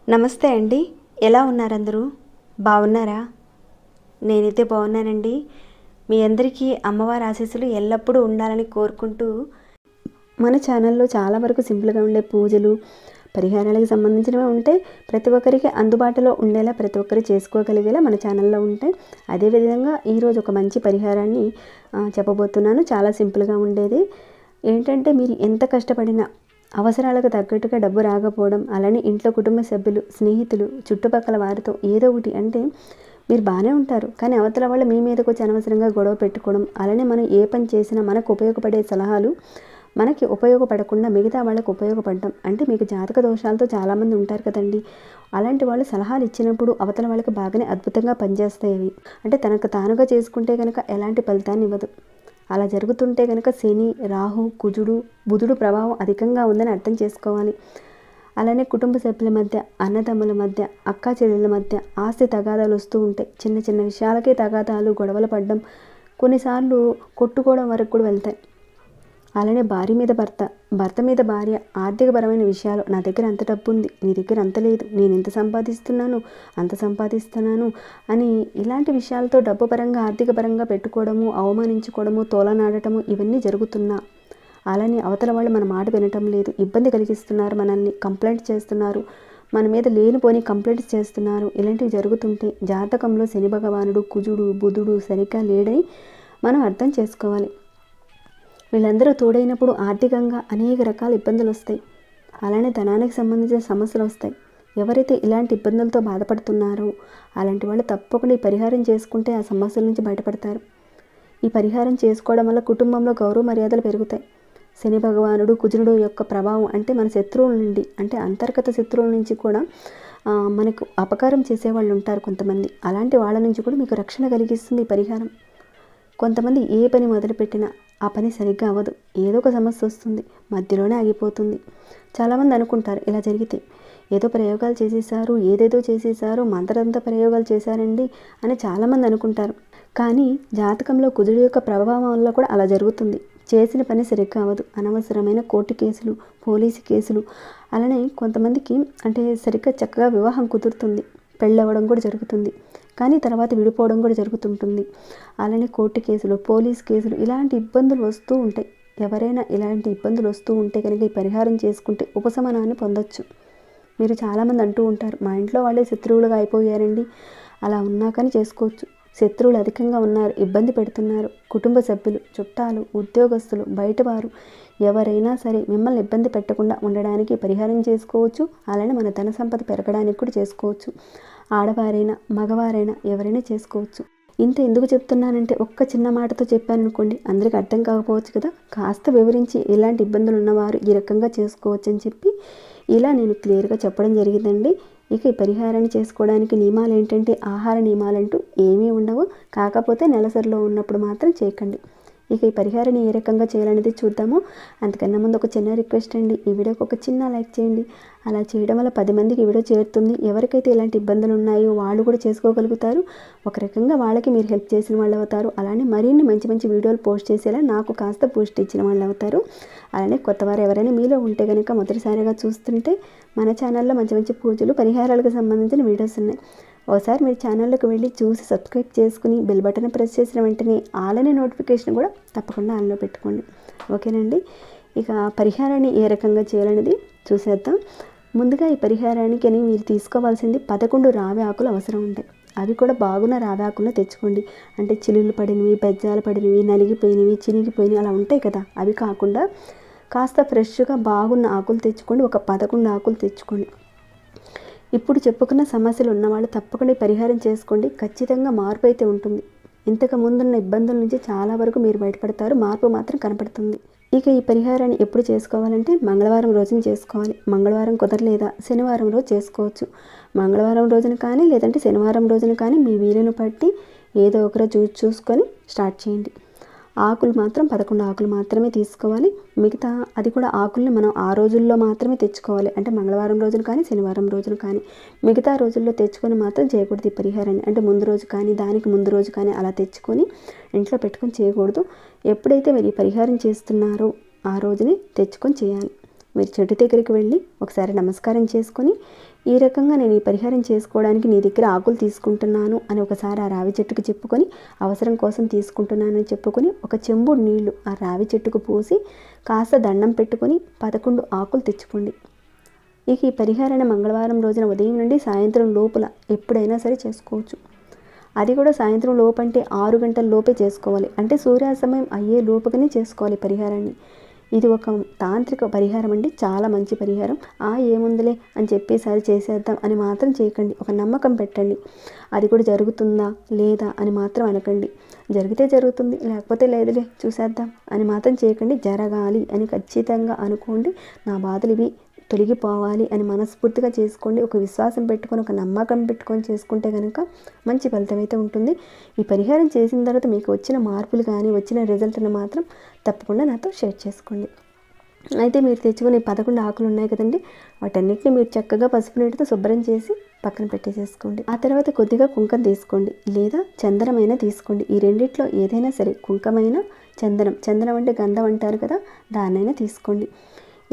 నమస్తే అండి, ఎలా ఉన్నారు అందరూ? బాగున్నారా? నేనైతే బాగున్నానండి. మీ అందరికీ అమ్మవారి ఆశీస్సులు ఎల్లప్పుడూ ఉండాలని కోరుకుంటూ, మన ఛానల్లో చాలా వరకు సింపుల్గా ఉండే పూజలు, పరిహారాలకు సంబంధించినవి ఉంటాయి. ప్రతి ఒక్కరికి అందుబాటులో ఉండేలా, ప్రతి ఒక్కరు చేసుకోగలిగేలా మన ఛానల్లో ఉంటాయి. అదేవిధంగా ఈరోజు ఒక మంచి పరిహారాన్ని చెప్పబోతున్నాను. చాలా సింపుల్గా ఉండేది. ఏంటంటే, మీరు ఎంత కష్టపడినా అవసరాలకు తగ్గట్టుగా డబ్బు రాకపోవడం, అలానే ఇంట్లో కుటుంబ సభ్యులు, స్నేహితులు, చుట్టుపక్కల వారితో ఏదో ఒకటి అంటే మీరు బాగానే ఉంటారు, కానీ అవతల వాళ్ళు మీ మీదకి వచ్చి అనవసరంగా గొడవ పెట్టుకోవడం, అలానే మనం ఏ పని చేసినా మనకు ఉపయోగపడే సలహాలు మనకి ఉపయోగపడకుండా మిగతా వాళ్ళకు ఉపయోగపడడం, అంటే మీకు జాతక దోషాలతో చాలామంది ఉంటారు కదండి. అలాంటి వాళ్ళు సలహాలు ఇచ్చినప్పుడు అవతల వాళ్ళకి బాగానే అద్భుతంగా పనిచేస్తాయి. అంటే తనకు తానుగా చేసుకుంటే కనుక ఎలాంటి ఫలితాన్ని ఇవ్వదు. అలా జరుగుతుంటే కనుక శని, రాహు, కుజుడు, బుధుడు ప్రభావం అధికంగా ఉందని అర్థం చేసుకోవాలి. అలానే కుటుంబ సభ్యుల మధ్య, అన్నదమ్ముల మధ్య, అక్కా చెల్లెల మధ్య ఆస్తి తగాదాలు వస్తూ ఉంటాయి. చిన్న చిన్న విషయాలకే తగాదాలు, గొడవలు పడడం, కొన్నిసార్లు కొట్టుకోవడం వరకు కూడా వెళ్తాయి. అలానే భార్య మీద భర్త, భర్త మీద భార్య, ఆర్థికపరమైన విషయాలు, నా దగ్గర అంత డబ్బు ఉంది, నీ దగ్గర అంత లేదు, నేను ఎంత సంపాదిస్తున్నాను, అంత సంపాదిస్తున్నాను అని ఇలాంటి విషయాలతో డబ్బు పరంగా, ఆర్థిక పరంగా పెట్టుకోవడము, అవమానించుకోవడము, తోలనాడటము ఇవన్నీ జరుగుతున్నా, అలానే అవతల వాళ్ళు మన మాట వినటం లేదు, ఇబ్బంది కలిగిస్తున్నారు, మనల్ని కంప్లైంట్ చేస్తున్నారు, మన మీద లేనిపోని కంప్లైంట్స్ చేస్తున్నారు, ఇలాంటివి జరుగుతుంటే జాతకంలో శని భగవానుడు, కుజుడు, బుధుడు సరిగ్గా లేడని మనం అర్థం చేసుకోవాలి. వీళ్ళందరూ తోడైనప్పుడు ఆర్థికంగా అనేక రకాల ఇబ్బందులు వస్తాయి. అలానే ధనానికి సంబంధించిన సమస్యలు వస్తాయి. ఎవరైతే ఇలాంటి ఇబ్బందులతో బాధపడుతున్నారో అలాంటి వాళ్ళు తప్పకుండా ఈ పరిహారం చేసుకుంటే ఆ సమస్యల నుంచి బయటపడతారు. ఈ పరిహారం చేసుకోవడం వల్ల కుటుంబంలో గౌరవ మర్యాదలు పెరుగుతాయి. శని భగవానుడు, కుజుడు యొక్క ప్రభావం అంటే మన శత్రువుల నుండి, అంటే అంతర్గత శత్రువుల నుంచి కూడా మనకు అపకారం చేసేవాళ్ళు ఉంటారు కొంతమంది. అలాంటి వాళ్ళ నుంచి కూడా మీకు రక్షణ కలిగిస్తుంది ఈ పరిహారం. కొంతమంది ఏ పని మొదలుపెట్టినా ఆ పని సరిగ్గా అవ్వదు, ఏదో ఒక సమస్య వస్తుంది, మధ్యలోనే ఆగిపోతుంది. చాలామంది అనుకుంటారు ఇలా జరిగితే ఏదో ప్రయోగాలు చేసేసారు, ఏదేదో చేసేసారు, మంత్రదంత ప్రయోగాలు చేశారండి అని చాలామంది అనుకుంటారు. కానీ జాతకంలో కుజుడు యొక్క ప్రభావం వల్ల కూడా అలా జరుగుతుంది. చేసిన పని సరిగ్గా అవ్వదు. అనవసరమైన కోర్టు కేసులు, పోలీసు కేసులు, అలానే కొంతమందికి అంటే సరిగ్గా చక్కగా వివాహం కుదురుతుంది, పెళ్ళవడం కూడా జరుగుతుంది, కానీ తర్వాత విడిపోవడం కూడా జరుగుతుంటుంది. అలానే కోర్టు కేసులు, పోలీస్ కేసులు ఇలాంటి ఇబ్బందులు వస్తూ ఉంటాయి. ఎవరైనా ఇలాంటి ఇబ్బందులు వస్తూ ఉంటే కనుక ఈ పరిహారం చేసుకుంటే ఉపశమనాన్ని పొందొచ్చు. మీరు చాలామంది అంటూ ఉంటారు, మా ఇంట్లో వాళ్ళే శత్రువులుగా అయిపోయారండి. అలా ఉన్నా కానీ చేసుకోవచ్చు. శత్రువులు అధికంగా ఉన్నారు, ఇబ్బంది పెడుతున్నారు, కుటుంబ సభ్యులు, చుట్టాలు, ఉద్యోగస్తులు, బయటవారు ఎవరైనా సరే మిమ్మల్ని ఇబ్బంది పెట్టకుండా ఉండడానికి పరిహారం చేసుకోవచ్చు. అలానే మన ధన సంపద పెరగడానికి కూడా చేసుకోవచ్చు. ఆడవారైనా మగవారైనా ఎవరైనా చేసుకోవచ్చు. ఇంత ఎందుకు చెప్తున్నానంటే ఒక్క చిన్న మాటతో చెప్పాను అనుకోండి, అందరికీ అర్థం కాకపోవచ్చు కదా. కాస్త వివరించి ఎలాంటి ఇబ్బందులు ఉన్నవారు ఈ రకంగా చేసుకోవచ్చు అని చెప్పి ఇలా నేను క్లియర్గా చెప్పడం జరిగిందండి. ఇక ఈ పరిహారాన్ని చేసుకోవడానికి నియమాలు ఏంటంటే, ఆహార నియమాలంటూ ఏమీ ఉండవు. కాకపోతే నెలసరిలో ఉన్నప్పుడు మాత్రం చేయకండి. ఇక ఈ పరిహారాన్ని ఏ రకంగా చేయాలనేది చూద్దాము. అంతకన్నా ముందు ఒక చిన్న రిక్వెస్ట్ అండి, ఈ వీడియోకి ఒక చిన్న లైక్ చేయండి. అలా చేయడం వల్ల 10 మందికి ఈ వీడియో చేరుతుంది. ఎవరికైతే ఇలాంటి ఇబ్బందులు ఉన్నాయో వాళ్ళు కూడా చేసుకోగలుగుతారు. ఒక రకంగా వాళ్ళకి మీరు హెల్ప్ చేసిన వాళ్ళు అవుతారు. అలానే మరిన్ని మంచి మంచి వీడియోలు పోస్ట్ చేసేలా నాకు కాస్త బూస్ట్ ఇచ్చిన వాళ్ళు అవుతారు. అలానే కొత్తవారు ఎవరైనా మీలో ఉంటే కనుక మొదటిసారిగా చూస్తుంటే మన ఛానల్లో మంచి మంచి పూజలు, పరిహారాలకు సంబంధించిన వీడియోస్ ఉన్నాయి. ఒకసారి మీరు ఛానల్లోకి వెళ్ళి చూసి సబ్స్క్రైబ్ చేసుకుని బెల్ బటన్ ప్రెస్ చేసిన వెంటనే ఆల్ అనే నోటిఫికేషన్ కూడా తప్పకుండా ఆన్లో పెట్టుకోండి. ఓకేనండి. ఇక పరిహారాన్ని ఏ రకంగా చేయాలనేది చూసేద్దాం. ముందుగా ఈ పరిహారానికి అని మీరు తీసుకోవాల్సింది 11 రావి ఆకులు అవసరం ఉంటాయి. అవి కూడా బాగున్న రావి ఆకులను తెచ్చుకోండి. అంటే చిల్లులు పడినవి, బెజ్జాలు పడినవి, నలిగిపోయినవి, చినిగిపోయినవి అలా ఉంటాయి కదా, అవి కాకుండా కాస్త ఫ్రెష్గా బాగున్న ఆకులు తెచ్చుకోండి. ఒక 11 ఆకులు తెచ్చుకోండి. ఇప్పుడు చెప్పుకున్న సమస్యలు ఉన్నవాళ్ళు తప్పకుండా పరిహారం చేసుకోండి. ఖచ్చితంగా మార్పు అయితే ఉంటుంది. ఇంతకు ముందున్న ఇబ్బందుల నుంచి చాలా వరకు మీరు బయటపడతారు. మార్పు మాత్రం కనపడుతుంది. ఇక ఈ పరిహారాన్ని ఎప్పుడు చేసుకోవాలంటే మంగళవారం రోజున చేసుకోవాలి. మంగళవారం కుదరలేదా శనివారం రోజు చేసుకోవచ్చు. మంగళవారం రోజున కానీ లేదంటే శనివారం రోజున కానీ మీ వీలును బట్టి ఏదో ఒక రోజు చూసుకొని స్టార్ట్ చేయండి. ఆకులు మాత్రం 11 ఆకులు మాత్రమే తీసుకోవాలి. మిగతా అది కూడా ఆకుల్ని మనం ఆ రోజుల్లో మాత్రమే తెచ్చుకోవాలి. అంటే మంగళవారం రోజున కానీ శనివారం రోజున కానీ మిగతా రోజుల్లో తెచ్చుకొని మాత్రం చేయకూడదు ఈ పరిహారాన్ని. అంటే ముందు రోజు కానీ దానికి ముందు రోజు కానీ అలా తెచ్చుకొని ఇంట్లో పెట్టుకొని చేయకూడదు. ఎప్పుడైతే మీరు ఈ పరిహారం చేస్తున్నారో ఆ రోజుని తెచ్చుకొని చేయాలి. మీరు చెట్టు దగ్గరికి వెళ్ళి ఒకసారి నమస్కారం చేసుకొని ఈ రకంగా నేను ఈ పరిహారం చేసుకోవడానికి నీ దగ్గర ఆకులు తీసుకుంటున్నాను అని ఒకసారి ఆ రావి చెట్టుకు చెప్పుకొని అవసరం కోసం తీసుకుంటున్నానని చెప్పుకొని ఒక చెంబుడు నీళ్లు ఆ రావి చెట్టుకు పోసి కాస్త దండం పెట్టుకొని 11 ఆకులు తెచ్చుకోండి. ఇక ఈ పరిహారాన్ని మంగళవారం రోజున ఉదయం నుండి సాయంత్రం లోపల ఎప్పుడైనా సరే చేసుకోవచ్చు. అది కూడా సాయంత్రం లోపు అంటే 6 గంటల లోపే చేసుకోవాలి. అంటే సూర్యాస్తమయం అయ్యే లోపుగానే చేసుకోవాలి పరిహారాన్ని. ఇది ఒక తాంత్రిక పరిహారం అండి, చాలా మంచి పరిహారం. ఏముందిలే అని చెప్పేసారి చేసేద్దాం అని మాత్రం చేయకండి. ఒక నమ్మకం పెట్టండి. అది కూడా జరుగుతుందా లేదా అని మాత్రం అనకండి. జరిగితే జరుగుతుంది, లేకపోతే లేదులే చూసేద్దాం అని మాత్రం చేయకండి. జరగాలి అని ఖచ్చితంగా అనుకోండి. నా బాధలు ఇవి తొలగిపోవాలి అని మనస్ఫూర్తిగా చేసుకోండి. ఒక విశ్వాసం పెట్టుకొని ఒక నమ్మకం పెట్టుకొని చేసుకుంటే కనుక మంచి ఫలితం అయితే ఉంటుంది. ఈ పరిహారం చేసిన తర్వాత మీకు వచ్చిన మార్పులు కానీ వచ్చిన రిజల్ట్ని మాత్రం తప్పకుండా నాతో షేర్ చేసుకోండి. అయితే మీరు తెచ్చుకునే 11 ఆకులు ఉన్నాయి కదండి, వాటన్నిటిని మీరు చక్కగా పసుపు నీటితో శుభ్రం చేసి పక్కన పెట్టేసేసుకోండి. ఆ తర్వాత కొద్దిగా కుంకం తీసుకోండి లేదా చందనమైనా తీసుకోండి. ఈ రెండిట్లో ఏదైనా సరే, కుంకమైనా చందనం అంటే గంధం అంటారు కదా, దాన్నైనా తీసుకోండి.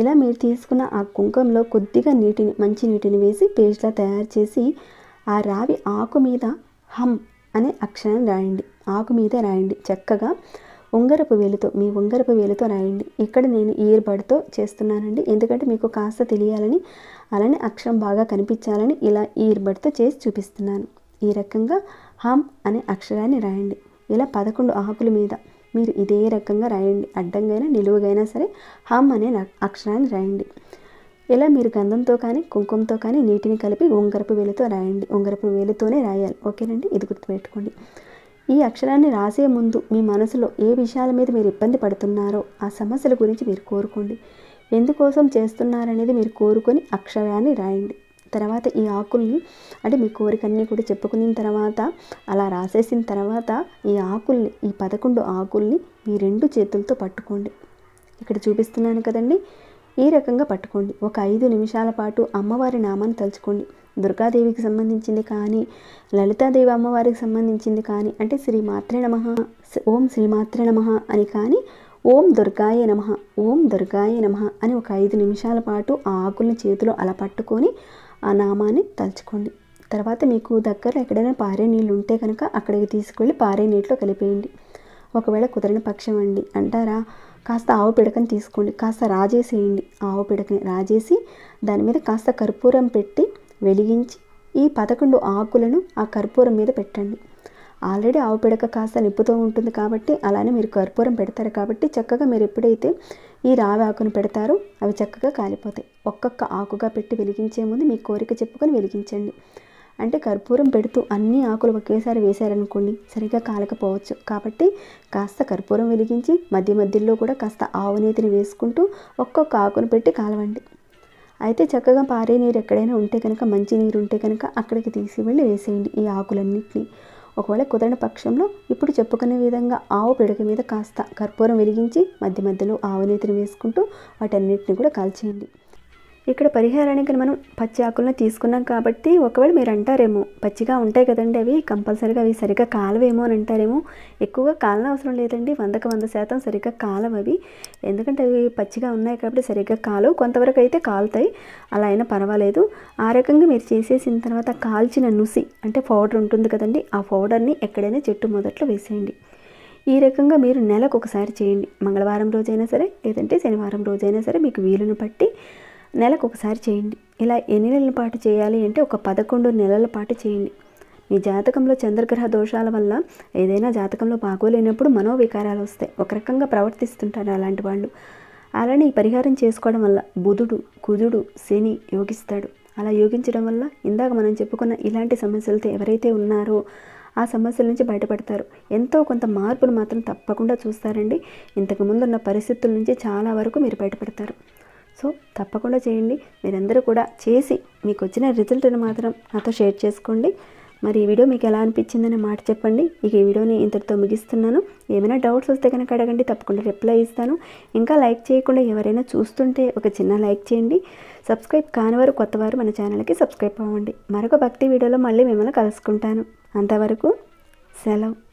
ఇలా మీరు తీసుకున్న ఆ కుంకంలో కొద్దిగా మంచి నీటిని వేసి పేస్ట్లా తయారు చేసి ఆ రావి ఆకు మీద హమ్ అనే అక్షరాన్ని రాయండి. ఆకు మీద రాయండి. చక్కగా మీ ఉంగరపు వేలుతో రాయండి. ఇక్కడ నేను ఇయర్ బడ్తో చేస్తున్నానండి, ఎందుకంటే మీకు కాస్త తెలియాలని, అలానే అక్షరం బాగా కనిపించాలని ఇలా ఇయర్ బడ్తో చేసి చూపిస్తున్నాను. ఈ రకంగా హమ్ అనే అక్షరాన్ని రాయండి. ఇలా 11 ఆకుల మీద మీరు ఇదే రకంగా రాయండి. అడ్డంగైనా నిలువుగైనా సరే హమ్ అనే అక్షరాన్ని రాయండి. ఇలా మీరు గంధంతో కానీ కుంకుమతో కానీ నీటిని కలిపి ఉంగరపు వేలుతో రాయండి. ఉంగరపు వేలుతోనే రాయాలి, ఓకేనండి. ఇది గుర్తుపెట్టుకోండి. ఈ అక్షరాన్ని రాసే ముందు మీ మనసులో ఏ విషయాల మీద మీరు ఇబ్బంది పడుతున్నారో ఆ సమస్యల గురించి మీరు కోరుకోండి. ఎందుకోసం చేస్తున్నారనేది మీరు కోరుకొని అక్షరాన్ని రాయండి. తర్వాత ఈ ఆకుల్ని అంటే మీ కోరికన్నీ కూడా చెప్పుకున్న తర్వాత అలా రాసేసిన తర్వాత ఈ 11 ఆకుల్ని మీ 2 చేతులతో పట్టుకోండి. ఇక్కడ చూపిస్తున్నాను కదండి, ఈ రకంగా పట్టుకోండి. ఒక 5 నిమిషాల పాటు అమ్మవారి నామాన్ని తలుచుకోండి. దుర్గాదేవికి సంబంధించింది కానీ, లలితాదేవి అమ్మవారికి సంబంధించింది కానీ, అంటే శ్రీమాత్రే నమః, ఓం శ్రీమాత్రే నమః అని కానీ, ఓం దుర్గాయ నమః, ఓం దుర్గాయ నమః అని ఒక 5 నిమిషాల పాటు ఆ ఆకుల్ని చేతిలో అలా పట్టుకొని ఆ నామాన్ని తలుచుకోండి. తర్వాత మీకు దగ్గర ఎక్కడైనా పారే నీళ్ళు ఉంటే కనుక అక్కడికి తీసుకెళ్ళి పారే నీటిలో కలిపేయండి. ఒకవేళ కుదరని పక్షం అంటారా, కాస్త ఆవు పిడకని తీసుకోండి, కాస్త రాజేసేయండి. ఆవు పిడకని రాజేసి దాని మీద కాస్త కర్పూరం పెట్టి వెలిగించి ఈ 11 ఆకులను ఆ కర్పూరం మీద పెట్టండి. ఆల్రెడీ ఆవు పిడక కాస్త నిప్పుతో ఉంటుంది కాబట్టి అలానే మీరు కర్పూరం పెడతారు కాబట్టి చక్కగా మీరు ఎప్పుడైతే ఈ రావి ఆకును పెడతారో అవి చక్కగా కాలిపోతాయి. ఒక్కొక్క ఆకుగా పెట్టి వెలిగించే ముందు మీ కోరిక చెప్పుకొని వెలిగించండి. అంటే కర్పూరం పెడుతూ అన్ని ఆకులు ఒకేసారి వేశారనుకోండి సరిగ్గా కాలకపోవచ్చు. కాబట్టి కాస్త కర్పూరం వెలిగించి మధ్యలో కూడా కాస్త ఆవు నేతిని వేసుకుంటూ ఒక్కొక్క ఆకును పెట్టి కాలవండి. అయితే చక్కగా పారే నీరు ఎక్కడైనా ఉంటే కనుక, మంచి నీరు ఉంటే కనుక అక్కడికి తీసుకువెళ్ళి వేసేయండి ఈ ఆకులన్నింటినీ. ఒకవేళ కుదరని పక్షంలో ఇప్పుడు చెప్పుకునే విధంగా ఆవు పిడక మీద కాస్త కర్పూరం వెలిగించి మధ్యలో ఆవు నేతిని వేసుకుంటూ వాటన్నిటిని కూడా కాల్చేయండి. ఇక్కడ పరిహారానికి మనం పచ్చి ఆకులను తీసుకున్నాం కాబట్టి ఒకవేళ మీరు అంటారేమో పచ్చిగా ఉంటాయి కదండి అవి కంపల్సరీగా అవి సరిగ్గా కాలవేమో అని అంటారేమో. ఎక్కువగా కాలన అవసరం లేదండి, 100% సరిగ్గా కాలవు అవి. ఎందుకంటే అవి పచ్చిగా ఉన్నాయి కాబట్టి సరిగ్గా కాలవు. కొంతవరకు అయితే కాలుతాయి, అలా అయినా పర్వాలేదు. ఆ రకంగా మీరు చేసేసిన తర్వాత కాల్చిన నుసి అంటే పౌడర్ ఉంటుంది కదండి, ఆ పౌడర్ని ఎక్కడైనా చెట్టు మొదట్లో వేసేయండి. ఈ రకంగా మీరు నెలకు ఒకసారి చేయండి. మంగళవారం రోజైనా సరే లేదంటే శనివారం రోజైనా సరే మీకు వీలును బట్టి నెలకు ఒకసారి చేయండి. ఇలా ఎన్ని నెలల పాటు చేయాలి అంటే ఒక 11 నెలల పాటు చేయండి. మీ జాతకంలో చంద్రగ్రహ దోషాల వల్ల ఏదైనా జాతకంలో బాగోలేనప్పుడు మనోవికారాలు వస్తాయి, ఒక రకంగా ప్రవర్తిస్తుంటారు అలాంటి వాళ్ళు. అలానే ఈ పరిహారం చేసుకోవడం వల్ల బుధుడు, కుజుడు, శని యోగిస్తాడు. అలా యోగించడం వల్ల ఇందాక మనం చెప్పుకున్న ఇలాంటి సమస్యలతో ఎవరైతే ఉన్నారో ఆ సమస్యల నుంచి బయటపడతారు. ఎంతో కొంత మార్పులు మాత్రం తప్పకుండా చూస్తారండి. ఇంతకుముందు ఉన్న పరిస్థితుల నుంచి చాలా వరకు మీరు బయటపడతారు. సో తప్పకుండా చేయండి. మీరందరూ కూడా చేసి మీకు వచ్చిన రిజల్ట్ని మాత్రం నాతో షేర్ చేసుకోండి. మరి ఈ వీడియో మీకు ఎలా అనిపించిందనే మాట చెప్పండి. ఇక ఈ వీడియోని ఇంతటితో ముగిస్తున్నాను. ఏమైనా డౌట్స్ వస్తే కనుక అడగండి, తప్పకుండా రిప్లై ఇస్తాను. ఇంకా లైక్ చేయకుండా ఎవరైనా చూస్తుంటే ఒక చిన్న లైక్ చేయండి. సబ్స్క్రైబ్ కానివారు కొత్తవారు మన ఛానల్కి సబ్స్క్రైబ్ అవ్వండి. మరొక భక్తి వీడియోలో మళ్ళీ మిమ్మల్ని కలుసుకుంటాను. అంతవరకు సెలవు.